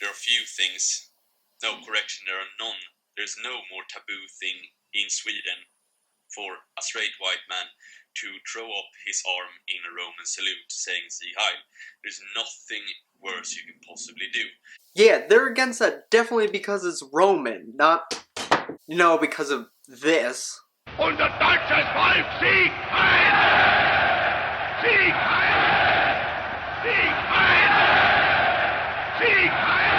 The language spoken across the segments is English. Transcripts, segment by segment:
There are few things, no correction, there are none. There's no more taboo thing in Sweden for a straight white man to throw up his arm in a Roman salute saying "See Heil." There's nothing worse you can possibly do. Yeah, they're against that definitely because it's Roman, not, because of this. Unser deutsches Volk Sieg Heil! Sieg Heil! Sieg Heil! Sieg Heil!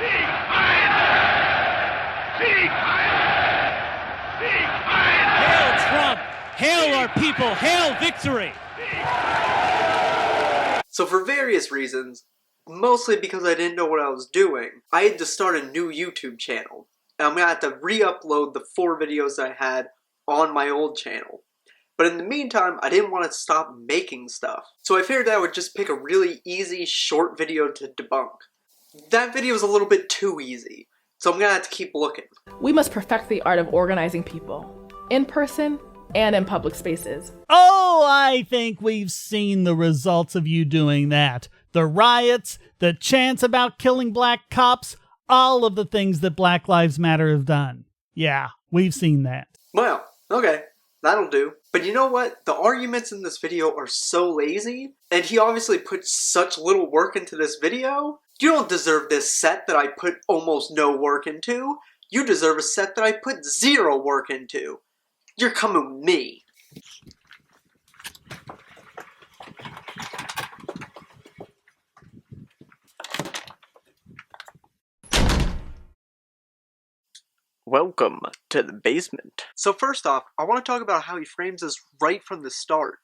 Sieg Heil! Sieg Heil! Sieg Heil! Hail Trump! Hail our people! Hail victory! So for various reasons, mostly because I didn't know what I was doing, I had to start a new YouTube channel. And I'm going to have to re-upload the 4 videos I had on my old channel. But in the meantime, I didn't want to stop making stuff. So I figured I would just pick a really easy, short video to debunk. That video was a little bit too easy, so I'm going to have to keep looking. We must perfect the art of organizing people, in person and in public spaces. Oh, I think we've seen the results of you doing that. The riots, the chants about killing black cops, all of the things that Black Lives Matter have done. Yeah, we've seen that. Well, okay, that'll do. But you know what? The arguments in this video are so lazy, and he obviously put such little work into this video. You don't deserve this set that I put almost no work into. You deserve a set that I put 0 work into. You're coming with me. Welcome to the basement. So first off, I want to talk about how he frames this right from the start.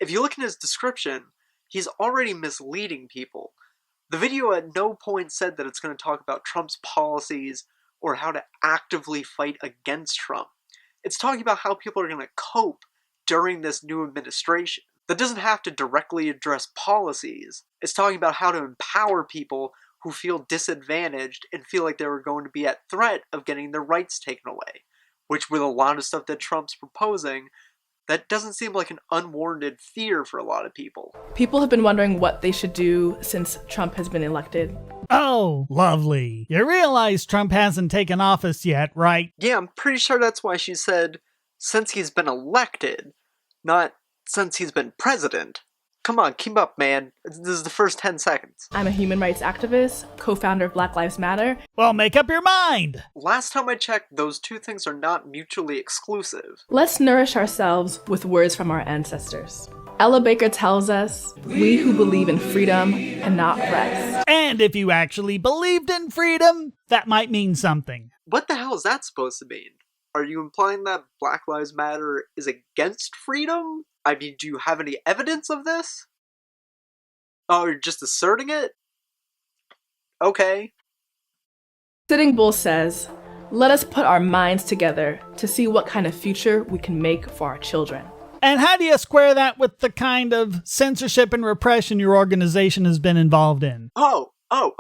If you look in his description, he's already misleading people. The video at no point said that it's going to talk about Trump's policies or how to actively fight against Trump. It's talking about how people are going to cope during this new administration. That doesn't have to directly address policies. It's talking about how to empower people who feel disadvantaged and feel like they were going to be at threat of getting their rights taken away. Which, with a lot of stuff that Trump's proposing, that doesn't seem like an unwarranted fear for a lot of people. People have been wondering what they should do since Trump has been elected. Oh, lovely. You realize Trump hasn't taken office yet, right? Yeah, I'm pretty sure that's why she said, since he's been elected, not since he's been president. Come on, keep up, man. This is the first 10 seconds. I'm a human rights activist, co-founder of Black Lives Matter. Well, make up your mind. Last time I checked, those two things are not mutually exclusive. Let's nourish ourselves with words from our ancestors. Ella Baker tells us, we who believe in freedom cannot rest. And if you actually believed in freedom, that might mean something. What the hell is that supposed to mean? Are you implying that Black Lives Matter is against freedom? I mean, do you have any evidence of this? Oh, you're just asserting it? Okay. Sitting Bull says, let us put our minds together to see what kind of future we can make for our children. And how do you square that with the kind of censorship and repression your organization has been involved in? Oh,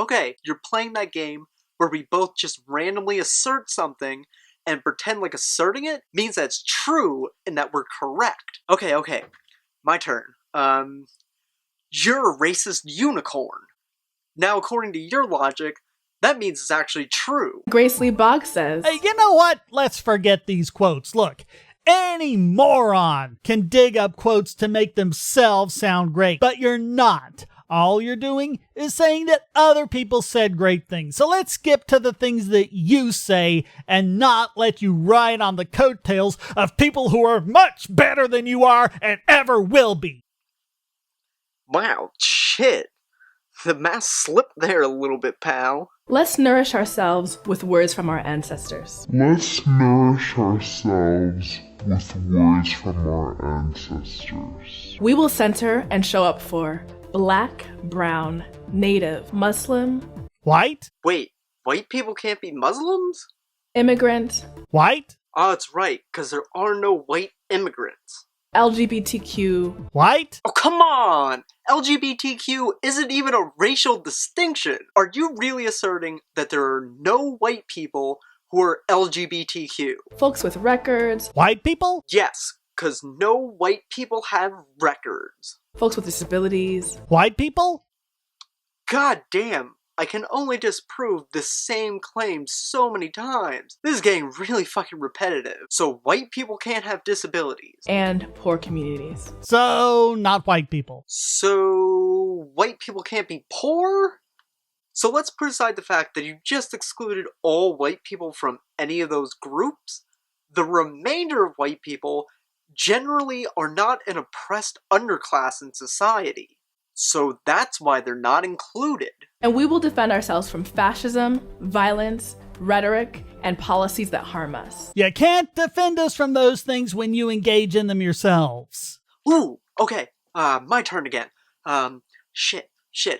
okay. You're playing that game where we both just randomly assert something and pretend like asserting it means that it's true and that we're correct. Okay. My turn. You're a racist unicorn. Now, according to your logic, that means it's actually true. Grace Lee Boggs says, Hey, you know what? Let's forget these quotes. Look, any moron can dig up quotes to make themselves sound great, but you're not. All you're doing is saying that other people said great things. So let's skip to the things that you say and not let you ride on the coattails of people who are much better than you are and ever will be. Wow, shit. The mask slipped there a little bit, pal. let's nourish ourselves with words from our ancestors. Let's nourish ourselves with words from our ancestors. We will center and show up for Black, Brown, Native, Muslim, White? Wait, white people can't be Muslims? immigrant, White? Oh, that's right, because there are no white immigrants. LGBTQ. White? Oh, come on! LGBTQ isn't even a racial distinction. Are you really asserting that there are no white people who are LGBTQ? Folks with records, White people? Yes, because no white people have records. folks with disabilities, White people? God damn, I can only disprove the same claim so many times. This is getting really fucking repetitive. So white people can't have disabilities. And poor communities. So, not white people. So white people can't be poor? So let's put aside the fact that you just excluded all white people from any of those groups. The remainder of white people generally are not an oppressed underclass in society. So that's why they're not included. And we will defend ourselves from fascism, violence, rhetoric, and policies that harm us. You can't defend us from those things when you engage in them yourselves. Ooh, okay, my turn again. Shit,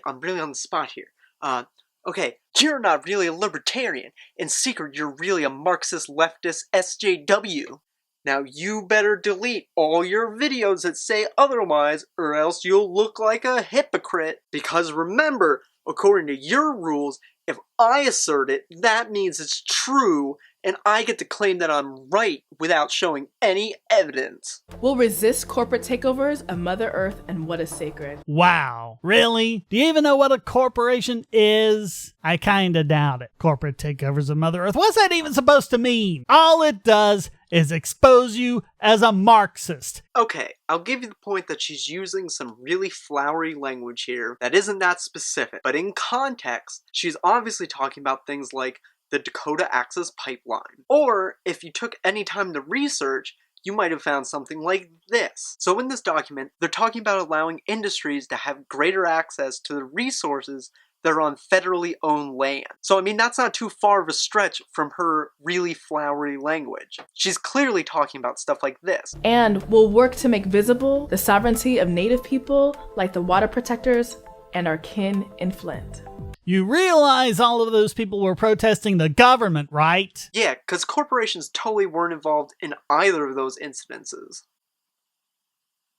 I'm really on the spot here. Okay, you're not really a libertarian. In secret, you're really a Marxist leftist SJW. Now you better delete all your videos that say otherwise, or else you'll look like a hypocrite. Because remember, according to your rules, if I assert it, that means it's true, and I get to claim that I'm right without showing any evidence. We'll resist corporate takeovers of Mother Earth and what is sacred. Wow. Really? Do you even know what a corporation is? I kinda doubt it. Corporate takeovers of Mother Earth. What's that even supposed to mean? All it does is expose you as a Marxist. Okay, I'll give you the point that she's using some really flowery language here that isn't that specific, but in context, she's obviously talking about things like the Dakota Access Pipeline. Or, if you took any time to research, you might have found something like this. So in this document, they're talking about allowing industries to have greater access to the resources that are on federally owned land. So I mean, that's not too far of a stretch from her really flowery language. She's clearly talking about stuff like this. And we'll work to make visible the sovereignty of Native people, like the water protectors and our kin in Flint. You realize all of those people were protesting the government, right? Yeah, because corporations totally weren't involved in either of those incidences.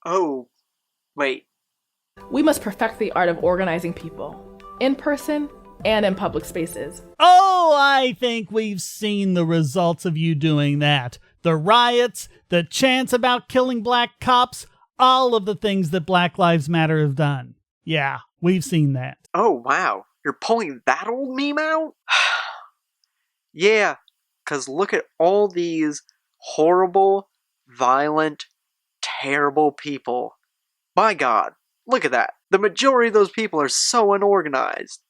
Oh, wait. We must perfect the art of organizing people, in person and in public spaces. Oh, I think we've seen the results of you doing that. The riots, the chants about killing black cops, all of the things that Black Lives Matter have done. Yeah, we've seen that. Oh, wow. You're pulling that old meme out? Yeah, because look at all these horrible, violent, terrible people. My God, look at that. The majority of those people are so unorganized.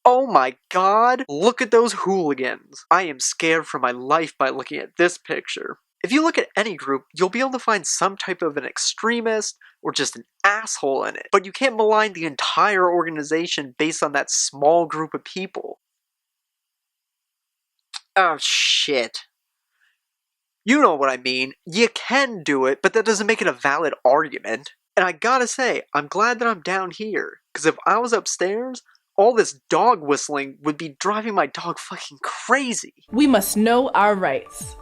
Oh my God, look at those hooligans. I am scared for my life by looking at this picture. If you look at any group, you'll be able to find some type of an extremist or just an asshole in it. But you can't malign the entire organization based on that small group of people. Oh shit. You know what I mean. You can do it, but that doesn't make it a valid argument. And I gotta say, I'm glad that I'm down here. Because if I was upstairs, all this dog whistling would be driving my dog fucking crazy. We must know our rights.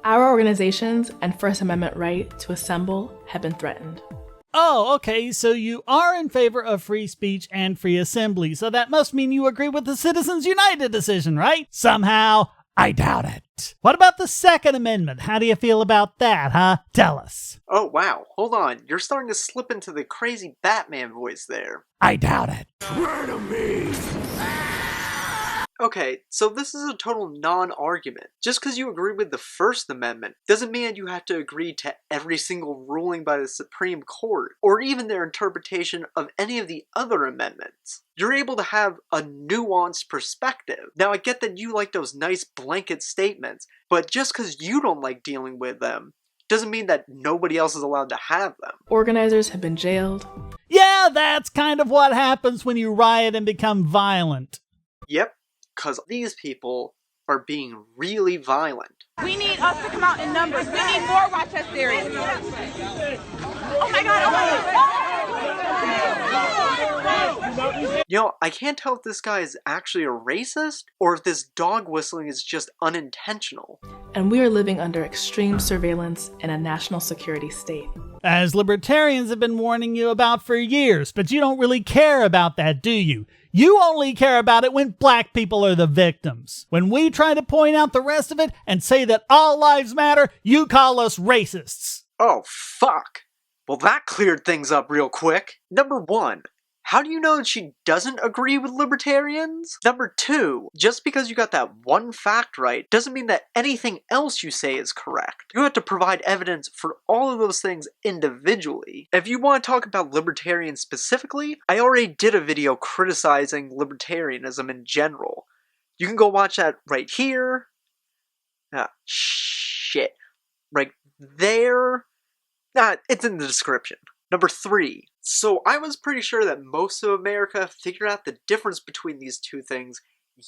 Our organizations and First Amendment right to assemble have been threatened. Oh, okay, so you are in favor of free speech and free assembly, so that must mean you agree with the Citizens United decision, right? Somehow, I doubt it. What about the Second Amendment? How do you feel about that, huh? Tell us. Oh wow, hold on, you're starting to slip into the crazy Batman voice there. I doubt it. Swear to me! Okay, so this is a total non-argument. Just because you agree with the First Amendment doesn't mean that you have to agree to every single ruling by the Supreme Court, or even their interpretation of any of the other amendments. You're able to have a nuanced perspective. Now I get that you like those nice blanket statements, but just because you don't like dealing with them doesn't mean that nobody else is allowed to have them. Organizers have been jailed. Yeah, that's kind of what happens when you riot and become violent. Yep. Because these people are being really violent. We need us to come out in numbers. We need more Rochesterians. Oh my God, oh my God. You know, I can't tell if this guy is actually a racist or if this dog whistling is just unintentional. And we are living under extreme surveillance in a national security state. As libertarians have been warning you about for years, but you don't really care about that, do you? You only care about it when black people are the victims. When we try to point out the rest of it and say that all lives matter, you call us racists. Oh, fuck. Well, that cleared things up real quick. Number one, How do you know that she doesn't agree with libertarians? Number 2, just because you got that one fact right doesn't mean that anything else you say is correct. You have to provide evidence for all of those things individually. If you want to talk about libertarians specifically, I already did a video criticizing libertarianism in general. You can go watch that right here. Shit. Right there. It's in the description. Number 3. So I was pretty sure that most of America figured out the difference between these two things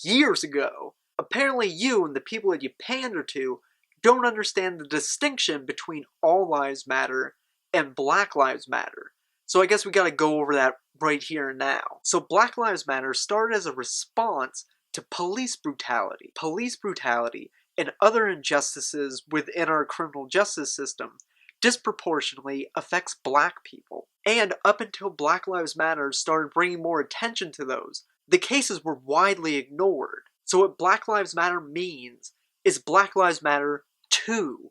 years ago. Apparently you and the people that you pander to don't understand the distinction between All Lives Matter and Black Lives Matter. So I guess we gotta go over that right here and now. So Black Lives Matter started as a response to police brutality. Police brutality and other injustices within our criminal justice system disproportionately affects black people. And up until Black Lives Matter started bringing more attention to those, the cases were widely ignored. So what Black Lives Matter means is Black Lives Matter 2.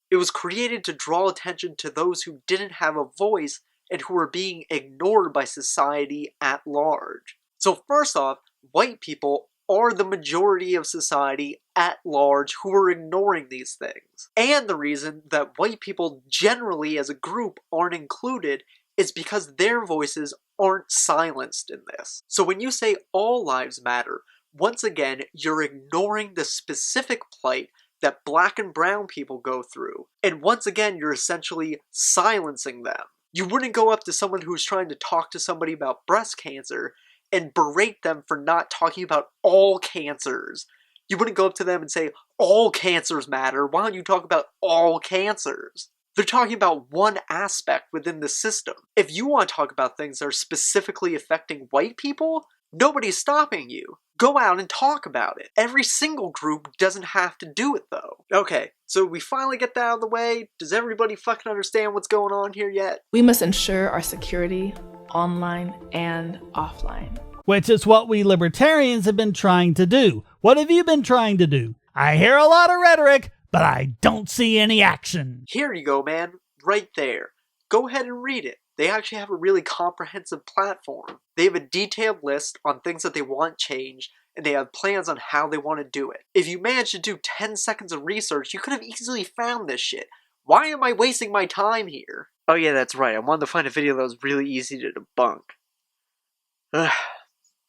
It was created to draw attention to those who didn't have a voice and who were being ignored by society at large. So first off, white people are the majority of society at large who are ignoring these things. And the reason that white people generally as a group aren't included is because their voices aren't silenced in this. So when you say all lives matter, once again, you're ignoring the specific plight that black and brown people go through. And once again, you're essentially silencing them. You wouldn't go up to someone who's trying to talk to somebody about breast cancer and berate them for not talking about all cancers. You wouldn't go up to them and say, all cancers matter, why don't you talk about all cancers? They're talking about one aspect within the system. If you want to talk about things that are specifically affecting white people, nobody's stopping you. Go out and talk about it. Every single group doesn't have to do it though. Okay, so we finally get that out of the way. Does everybody fucking understand what's going on here yet? We must ensure our security online and offline. Which is what we libertarians have been trying to do. What have you been trying to do? I hear a lot of rhetoric, but I don't see any action. Here you go, man. Right there. Go ahead and read it. They actually have a really comprehensive platform. They have a detailed list on things that they want changed, and they have plans on how they want to do it. If you managed to do 10 seconds of research, you could have easily found this shit. Why am I wasting my time here? Oh yeah, that's right. I wanted to find a video that was really easy to debunk.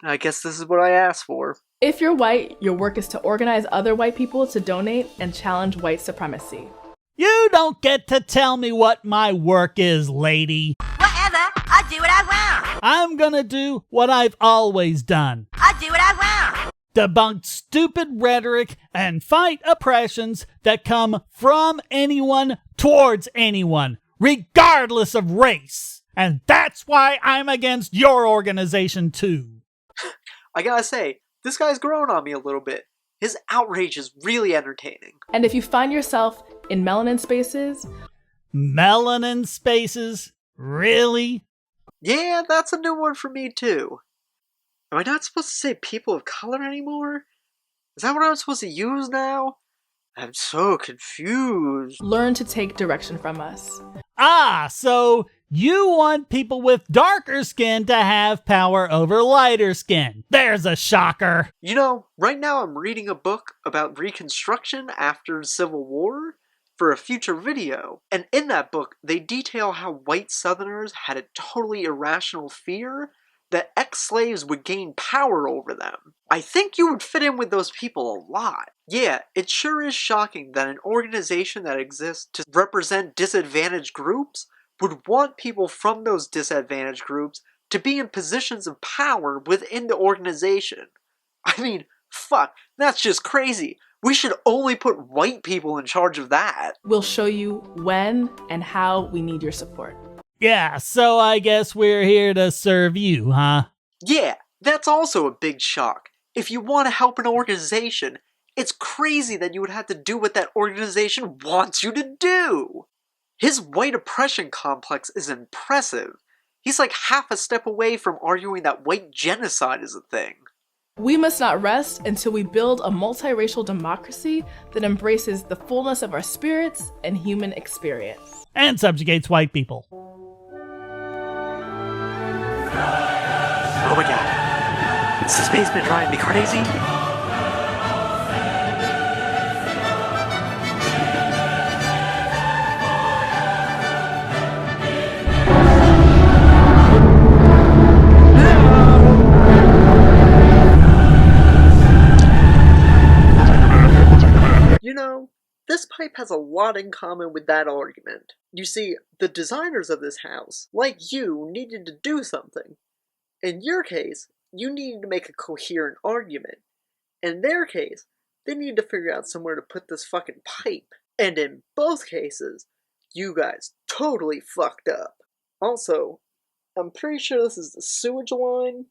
I guess this is what I asked for. If you're white, your work is to organize other white people to donate and challenge white supremacy. You don't get to tell me what my work is, lady. Whatever, I do what I want. I'm gonna do what I've always done. I do what I want. Debunk stupid rhetoric and fight oppressions that come from anyone towards anyone, regardless of race. And that's why I'm against your organization too. I gotta say, this guy's grown on me a little bit. His outrage is really entertaining. And if you find yourself in melanin spaces... Melanin spaces? Really? Yeah, that's a new one for me too. Am I not supposed to say people of color anymore? Is that what I'm supposed to use now? I'm so confused. Learn to take direction from us. Ah, so you want people with darker skin to have power over lighter skin. There's a shocker. You know, right now I'm reading a book about Reconstruction after the Civil War for a future video. And in that book, they detail how white Southerners had a totally irrational fear that ex-slaves would gain power over them. I think you would fit in with those people a lot. Yeah, it sure is shocking that an organization that exists to represent disadvantaged groups would want people from those disadvantaged groups to be in positions of power within the organization. I mean, fuck, that's just crazy. We should only put white people in charge of that. We'll show you when and how we need your support. Yeah, so I guess we're here to serve you, huh? Yeah, that's also a big shock. If you want to help an organization, it's crazy that you would have to do what that organization wants you to do. His white oppression complex is impressive. He's like half a step away from arguing that white genocide is a thing. We must not rest until we build a multiracial democracy that embraces the fullness of our spirits and human experience. And subjugates white people. Is this basement driving me crazy? You know, this pipe has a lot in common with that argument. You see, the designers of this house, like you, needed to do something. In your case, you needed to make a coherent argument. In their case, they needed to figure out somewhere to put this fucking pipe. And in both cases, you guys totally fucked up. Also, I'm pretty sure this is the sewage line.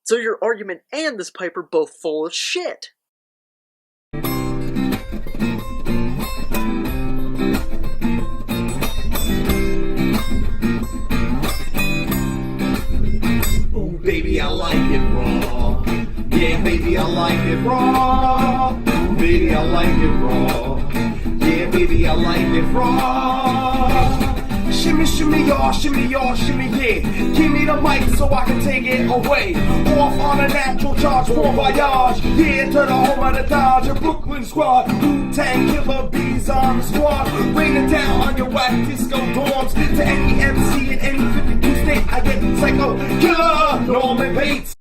So your argument and this pipe are both full of shit. Baby, I like it raw. Yeah, baby, I like it raw. Baby, I like it raw. Yeah, baby, I like it raw. Shimmy, shimmy, y'all, shimmy, yeah. Give me the mic so I can take it away. Off on a natural charge, for voyage. Yeah, to the home of the Dodge, a Brooklyn squad. Wu-Tang killer bees on the squad. Raining down on your whack disco dorms. To any MC in any 52 state, I get psycho killer Norman Bates.